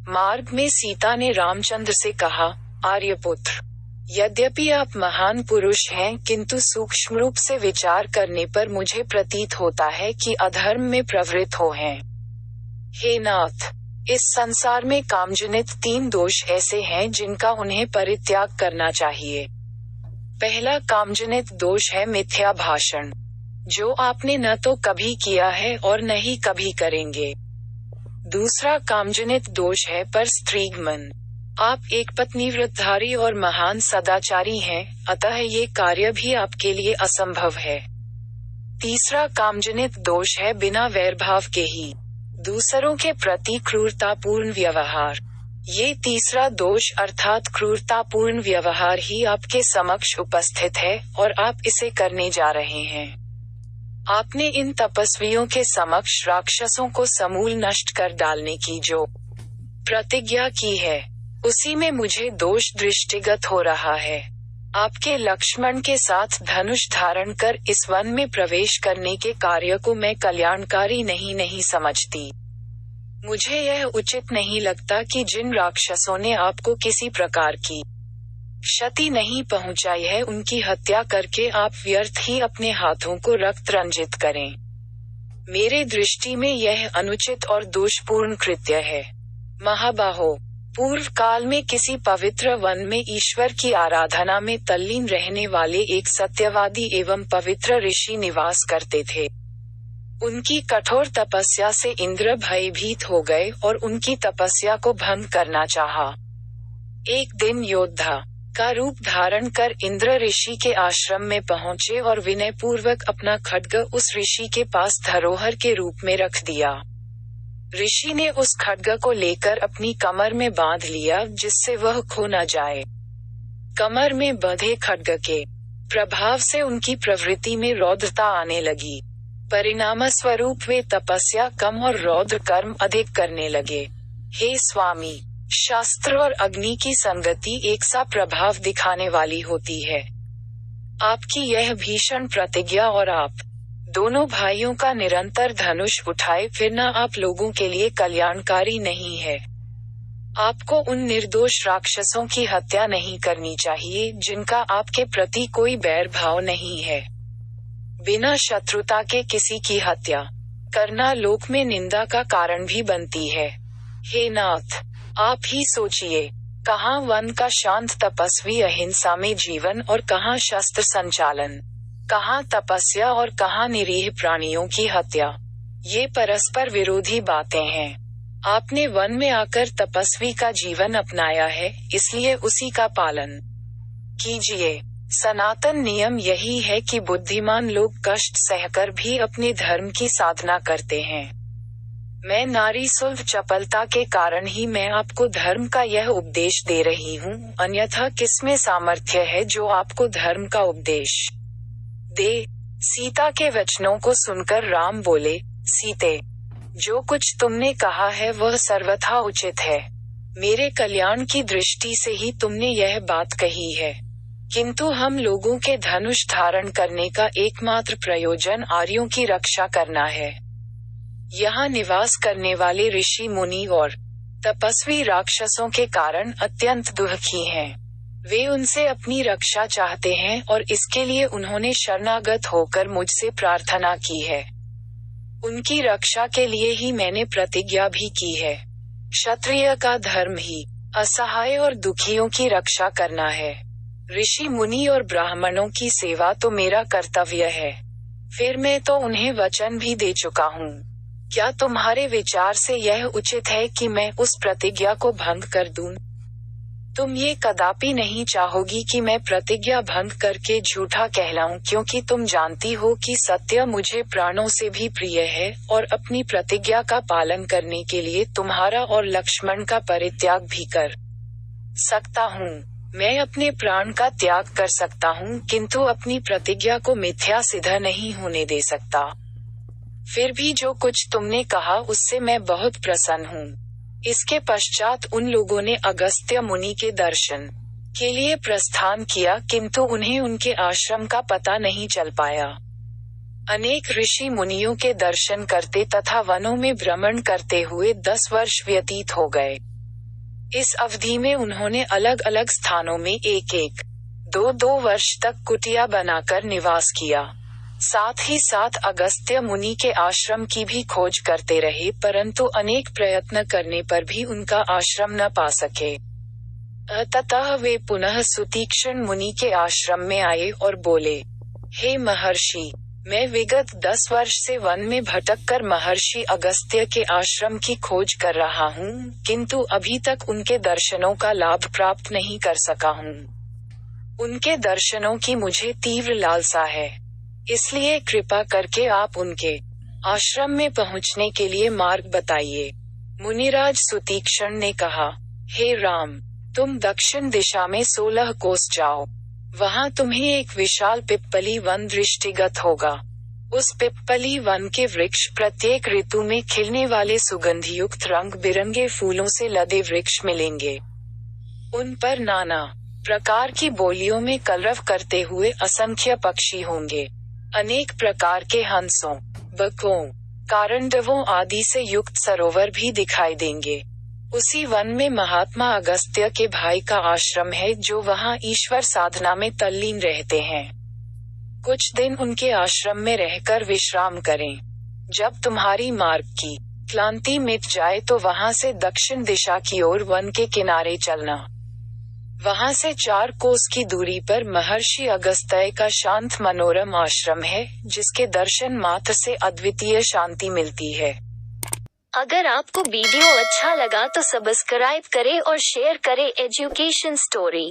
मार्ग में सीता ने रामचंद्र से कहा, आर्यपुत्र, यद्यपि आप महान पुरुष हैं, किंतु सूक्ष्म रूप से विचार करने पर मुझे प्रतीत होता है कि अधर्म में प्रवृत्त हो हैं। हे नाथ, इस संसार में कामजनित 3 दोष ऐसे हैं जिनका उन्हें परित्याग करना चाहिए। पहला कामजनित दोष है मिथ्या भाषण, जो आपने न तो कभी किया है और न ही कभी करेंगे। दूसरा कामजनित दोष है पर स्त्रीगमन। आप एक पत्नी व्रतधारी और महान सदाचारी हैं, अतः ये कार्य भी आपके लिए असंभव है। तीसरा कामजनित दोष है बिना वैरभाव के ही दूसरों के प्रति क्रूरतापूर्ण व्यवहार। ये तीसरा दोष अर्थात क्रूरतापूर्ण व्यवहार ही आपके समक्ष उपस्थित है और आप इसे करने जा रहे हैं। आपने इन तपस्वियों के समक्ष राक्षसों को समूल नष्ट कर डालने की जो प्रतिज्ञा की है, उसी में मुझे दोष दृष्टिगत हो रहा है। आपके लक्ष्मण के साथ धनुष धारण कर इस वन में प्रवेश करने के कार्य को मैं कल्याणकारी नहीं समझती। मुझे यह उचित नहीं लगता कि जिन राक्षसों ने आपको किसी प्रकार की क्षति नहीं पहुंचाई है, उनकी हत्या करके आप व्यर्थ ही अपने हाथों को रक्त रंजित करें। मेरे दृष्टि में यह अनुचित और दोषपूर्ण कृत्य है। महाबाहो, पूर्व काल में किसी पवित्र वन में ईश्वर की आराधना में तल्लीन रहने वाले एक सत्यवादी एवं पवित्र ऋषि निवास करते थे। उनकी कठोर तपस्या से इंद्र भयभीत हो गए और उनकी तपस्या को भंग करना चाहा। एक दिन योद्धा का रूप धारण कर इंद्र ऋषि के आश्रम में पहुंचे और विनय पूर्वक अपना खड्ग उस ऋषि के पास धरोहर के रूप में रख दिया। ऋषि ने उस खड्ग को लेकर अपनी कमर में बांध लिया, जिससे वह खो न जाए। कमर में बंधे खड्ग के प्रभाव से उनकी प्रवृत्ति में रौद्रता आने लगी। परिणाम स्वरूप वे तपस्या कम और रौद्र कर्म अधिक करने लगे। हे स्वामी, शास्त्र और अग्नि की संगति एक सा प्रभाव दिखाने वाली होती है। आपकी यह भीषण प्रतिज्ञा और आप दोनों भाइयों का निरंतर धनुष उठाए फिरना आप लोगों के लिए कल्याणकारी नहीं है। आपको उन निर्दोष राक्षसों की हत्या नहीं करनी चाहिए जिनका आपके प्रति कोई बैर भाव नहीं है। बिना शत्रुता के किसी की हत्या करना लोक में निंदा का कारण भी बनती है। हे नाथ, आप ही सोचिए, कहाँ वन का शांत तपस्वी अहिंसा में जीवन और कहाँ शस्त्र संचालन, कहाँ तपस्या और कहाँ निरीह प्राणियों की हत्या। ये परस्पर विरोधी बातें हैं। आपने वन में आकर तपस्वी का जीवन अपनाया है, इसलिए उसी का पालन कीजिए। सनातन नियम यही है कि बुद्धिमान लोग कष्ट सहकर भी अपने धर्म की साधना करते हैं। मैं नारी सुलभ चपलता के कारण ही मैं आपको धर्म का यह उपदेश दे रही हूँ, अन्यथा किसमें सामर्थ्य है जो आपको धर्म का उपदेश दे। सीता के वचनों को सुनकर राम बोले, सीते, जो कुछ तुमने कहा है वह सर्वथा उचित है। मेरे कल्याण की दृष्टि से ही तुमने यह बात कही है, किंतु हम लोगों के धनुष धारण करने का एकमात्र प्रयोजन आर्यों की रक्षा करना है। यहाँ निवास करने वाले ऋषि मुनि और तपस्वी राक्षसों के कारण अत्यंत दुखी हैं। वे उनसे अपनी रक्षा चाहते हैं और इसके लिए उन्होंने शरणागत होकर मुझसे प्रार्थना की है। उनकी रक्षा के लिए ही मैंने प्रतिज्ञा भी की है। क्षत्रिय का धर्म ही असहाय और दुखियों की रक्षा करना है। ऋषि मुनि और ब्राह्मणों की सेवा तो मेरा कर्तव्य है। फिर मैं तो उन्हें वचन भी दे चुका हूँ। क्या तुम्हारे विचार से यह उचित है कि मैं उस प्रतिज्ञा को भंग कर दूं? तुम ये कदापि नहीं चाहोगी कि मैं प्रतिज्ञा भंग करके झूठा कहलाऊं, क्योंकि तुम जानती हो कि सत्य मुझे प्राणों से भी प्रिय है और अपनी प्रतिज्ञा का पालन करने के लिए तुम्हारा और लक्ष्मण का परित्याग भी कर सकता हूँ। मैं अपने प्राण का त्याग कर सकता हूँ, किंतु अपनी प्रतिज्ञा को मिथ्या सिद्ध नहीं होने दे सकता। फिर भी जो कुछ तुमने कहा उससे मैं बहुत प्रसन्न हूँ। इसके पश्चात उन लोगों ने अगस्त्य मुनि के दर्शन के लिए प्रस्थान किया, किंतु उन्हें उनके आश्रम का पता नहीं चल पाया। अनेक ऋषि मुनियों के दर्शन करते तथा वनों में भ्रमण करते हुए 10 वर्ष व्यतीत हो गए। इस अवधि में उन्होंने अलग अलग स्थानों में एक एक दो वर्ष तक कुटिया बनाकर निवास किया। साथ ही साथ अगस्त्य मुनि के आश्रम की भी खोज करते रहे, परंतु अनेक प्रयत्न करने पर भी उनका आश्रम न पा सके। ततः वे पुनः सुतीक्ष्ण मुनि के आश्रम में आए और बोले, हे महर्षि, मैं विगत 10 वर्ष से वन में भटक कर महर्षि अगस्त्य के आश्रम की खोज कर रहा हूँ, किंतु अभी तक उनके दर्शनों का लाभ प्राप्त नहीं कर सका हूँ। उनके दर्शनों की मुझे तीव्र लालसा है, इसलिए कृपा करके आप उनके आश्रम में पहुँचने के लिए मार्ग बताइए। मुनिराज सुतीक्ष्ण ने कहा, हे राम, तुम दक्षिण दिशा में 16 कोस जाओ। वहां तुम्हें एक विशाल पिप्पली वन दृष्टिगत होगा। उस पिप्पली वन के वृक्ष प्रत्येक ऋतु में खिलने वाले सुगंधियुक्त रंग बिरंगे फूलों से लदे वृक्ष मिलेंगे। उन पर नाना प्रकार की बोलियों में कलरव करते हुए असंख्य पक्षी होंगे। अनेक प्रकार के हंसों, बकों, कारंडवों आदि से युक्त सरोवर भी दिखाई देंगे। उसी वन में महात्मा अगस्त्य के भाई का आश्रम है, जो वहां ईश्वर साधना में तल्लीन रहते हैं। कुछ दिन उनके आश्रम में रहकर विश्राम करें। जब तुम्हारी मार्ग की क्लांति मिट जाए तो वहां से दक्षिण दिशा की ओर वन के किनारे चलना। वहां से 4 कोस की दूरी पर महर्षि अगस्त्य का शांत मनोरम आश्रम है, जिसके दर्शन मात्र से अद्वितीय शांति मिलती है। अगर आपको वीडियो अच्छा लगा तो सब्सक्राइब करें और शेयर करें एजुकेशन स्टोरी।